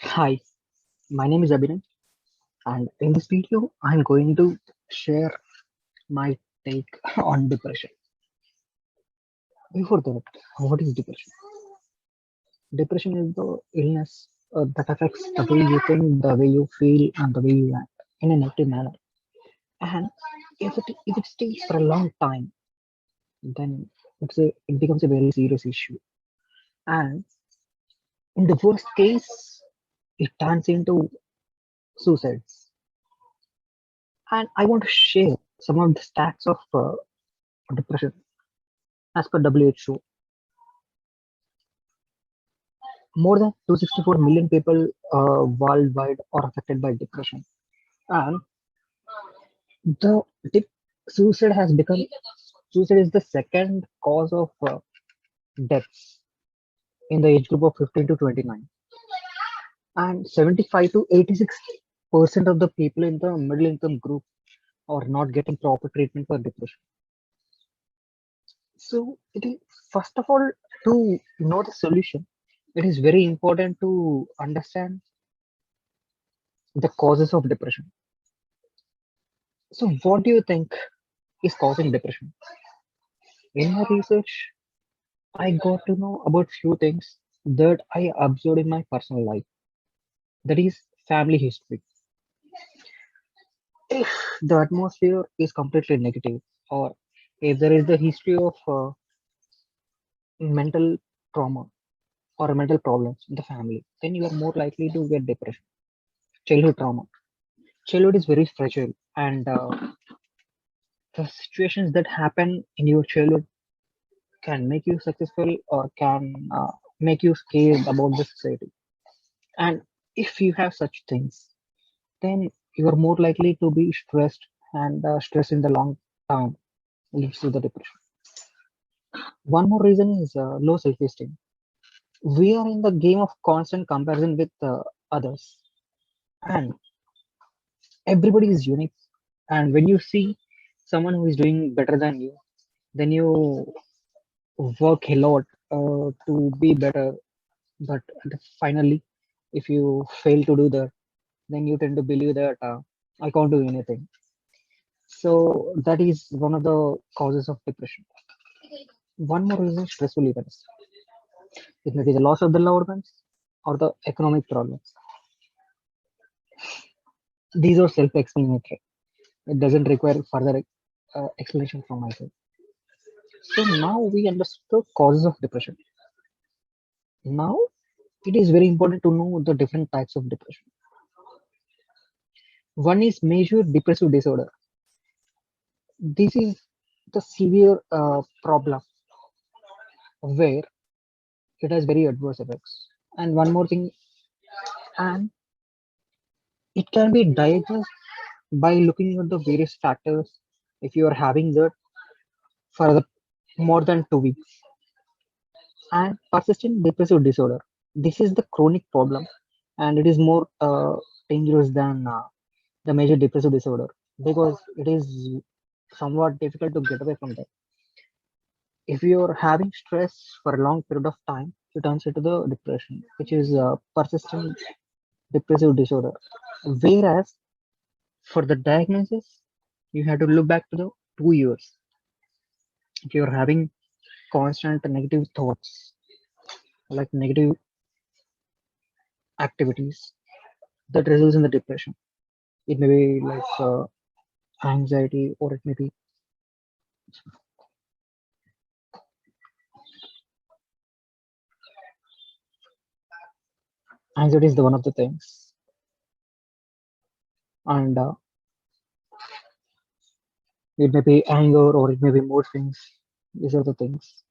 Hi, my name is Abhinay, and in this video, I'm going to share my take on depression. Before that, what is depression? Depression is the illness that affects the way you think, the way you feel, and the way you act in a negative manner. And if it stays for a long time, then it becomes a very serious issue. And in the worst case, it turns into suicides. And I want to share some of the stats of depression as per WHO. More than 264 million people worldwide are affected by depression. And the dep- suicide has become suicide is the second cause of deaths in the age group of 15 to 29. And 75 to 86% of the people in the middle income group are not getting proper treatment for depression. So it is first of all to know the solution. It is very important to understand the causes of depression. So what do you think is causing depression? In my research, I got to know about few things that I observed in my personal life. That is family history. If the atmosphere is completely negative, or if there is the history of mental trauma or mental problems in the family, then you are more likely to get depression. Childhood trauma. Childhood is very fragile, and the situations that happen in your childhood can make you successful or can make you scared about the society. And if you have such things, then you are more likely to be stressed, and stress in the long term leads to the depression. One more reason is low self-esteem. We are in the game of constant comparison with others, and everybody is unique. And when you see someone who is doing better than you, then you work a lot to be better. But finally, if you fail to do that, then you tend to believe that I can't do anything. So that is one of the causes of depression. One more reason is stressful events. It may be the loss of the loved ones or the economic problems. These are self-explanatory. It doesn't require further explanation from my side. So now we understood the causes of depression. Now it is very important to know the different types of depression. One is major depressive disorder. This is the severe problem where it has very adverse effects. And one more thing, and it can be diagnosed by looking at the various factors. If you are having that for more than 2 weeks, and persistent depressive disorder, this is the chronic problem, and it is more dangerous than the major depressive disorder because it is somewhat difficult to get away from that. If you are having stress for a long period of time, it turns into the depression, which is persistent depressive disorder. Whereas for the diagnosis, you have to look back to the 2 years. If you're having constant negative thoughts, like negative activities, that results in the depression. It may be like anxiety, or it may be anxiety is the one of the things, and it may be anger or it may be mood swings. These are the things.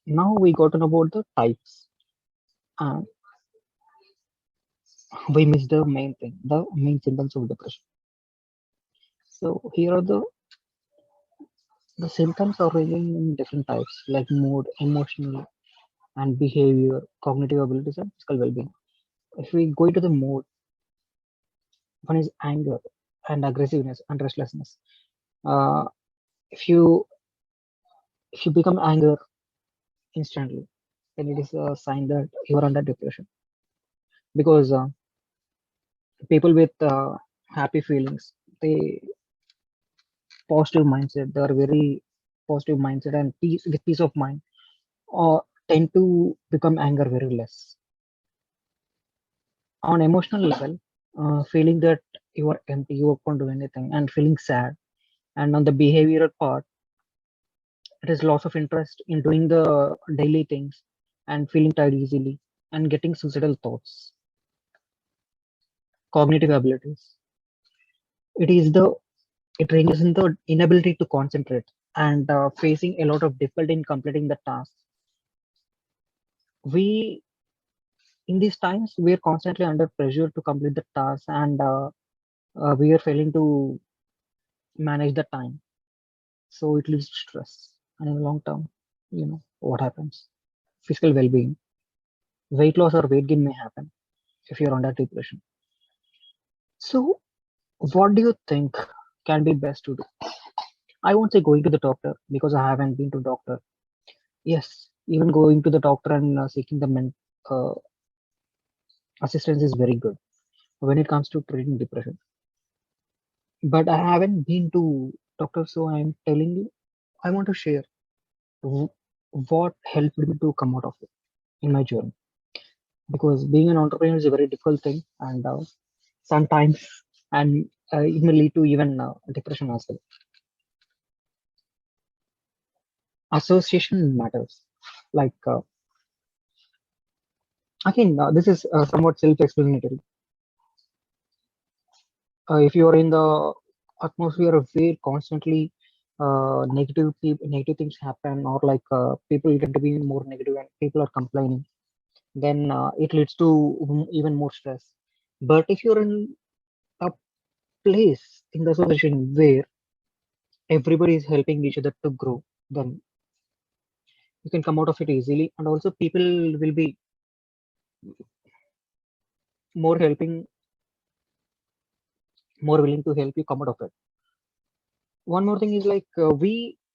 Now we got to know about the types, and we missed the main thing, the main symptoms of depression. So here are the symptoms are ranging in different types, like mood, emotional, and behavior, cognitive abilities, and physical well-being. If we go into the mood, one is anger and aggressiveness and restlessness. Uh, if you if you become anger instantly, then it is a sign that you are under depression. Because people with happy feelings, they positive mindset, they are very positive mindset and peace with peace of mind, or tend to become anger very less. On emotional level, feeling that you are empty, you can't do anything, and feeling sad. And on the behavioral part, it is loss of interest in doing the daily things and feeling tired easily and getting suicidal thoughts. Cognitive abilities. It is the it ranges in the inability to concentrate and facing a lot of difficulty in completing the task. We in these times we are constantly under pressure to complete the task and we are failing to manage the time. So it leads to stress. And in the long term, what happens? Physical well-being, weight loss or weight gain may happen if you're under depression. So what do you think can be best to do? I won't say going to the doctor because I haven't been to doctor. Yes, even going to the doctor and seeking the uh, assistance is very good when it comes to treating depression. But I haven't been to doctor, so I'm telling you, I want to share w- what helped me to come out of it in my journey. Because being an entrepreneur is a very difficult thing, and sometimes and it may lead to even depression as well. Association matters. Like again, this is somewhat self-explanatory. If you are in the atmosphere where constantly negative things happen, or like people tend to be more negative and people are complaining, then it leads to even more stress. But if you're in a place in the association where everybody is helping each other to grow, then you can come out of it easily. And also, people will be more helping, more willing to help you come out of it. One more thing is like one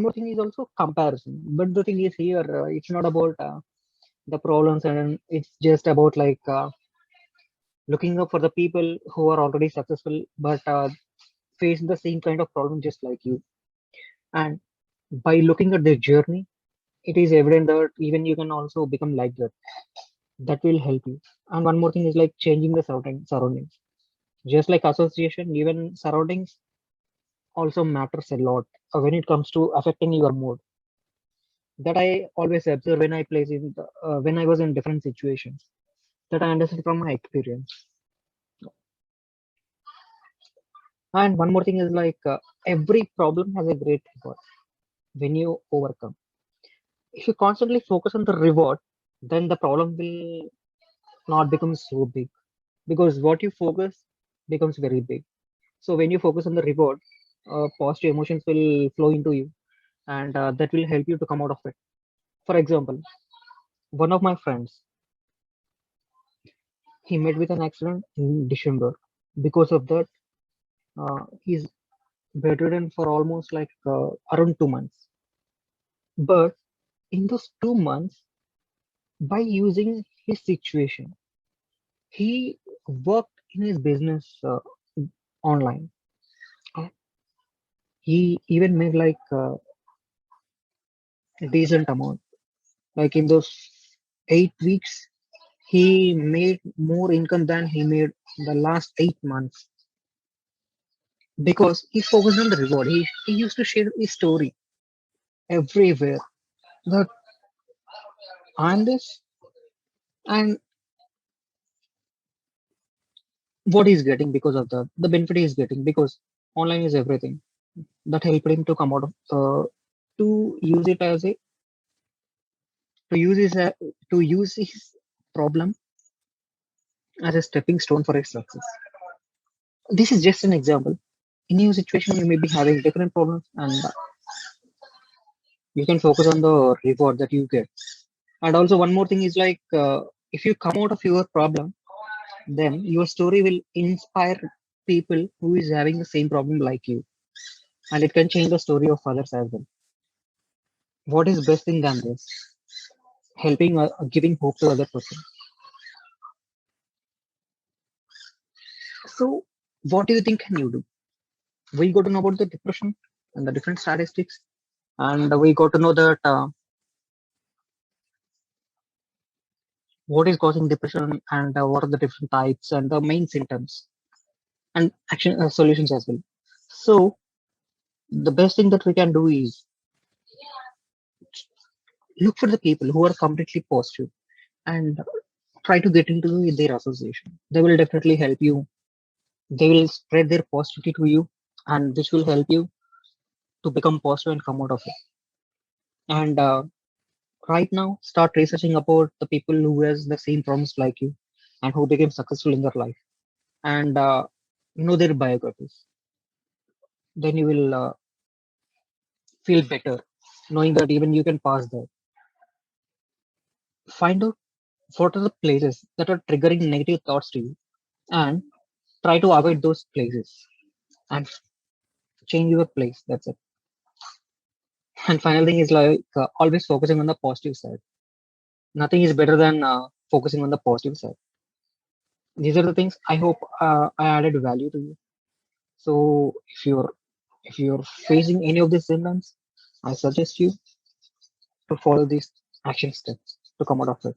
more thing is also comparison. But the thing is here, it's not about the problems, and it's just about like looking up for the people who are already successful, but face the same kind of problem just like you. And by looking at their journey, it is evident that even you can also become like that. That will help you. And one more thing is like changing the surroundings. Just like association, even surroundings also matters a lot when it comes to affecting your mood. That I always observe when when I was in different situations. That I understand from my experience. And one more thing is like every problem has a great reward when you overcome. If you constantly focus on the reward, then the problem will not become so big, because what you focus becomes very big. So when you focus on the reward, positive emotions will flow into you, and that will help you to come out of it. For example, one of my friends, he met with an accident in December. Because of that, he's bedridden for almost like around 2 months. But in those 2 months, by using his situation, he worked in his business online. Uh, He even made like a decent amount. Like in those 8 weeks, he made more income than he made the last 8 months, because he focused on the reward. He used to share his story everywhere that I'm this, and what he's getting because of the benefit he's getting, because online is everything. That helped him to come out of to use it as a to use his to use his problem as a stepping stone for his success. This is just an example. In your situation, you may be having different problems, and you can focus on the reward that you get. And also, one more thing is like if you come out of your problem, then your story will inspire people who is having the same problem like you, and it can change the story of others as well. What is best thing than this? Helping, giving hope to other person. So, what do you think can you do? We got to know about the depression and the different statistics, and we got to know that what is causing depression and what are the different types and the main symptoms and action solutions as well. So, the best thing that we can do is look for the people who are completely positive and try to get into their association. They will definitely help you. They will spread their positivity to you, and this will help you to become positive and come out of it. And right now, start researching about the people who has the same problems like you and who became successful in their life, and know their biographies. Then you will feel better knowing that even you can pass that. Find out what are the places that are triggering negative thoughts to you and try to avoid those places and change your place. That's it. And final thing is like always focusing on the positive side. Nothing is better than focusing on the positive side. These are the things I hope I added value to you. So if you're facing any of these symptoms, I suggest you to follow these action steps to come out of it.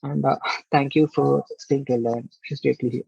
And thank you for staying till the end. Stay till here.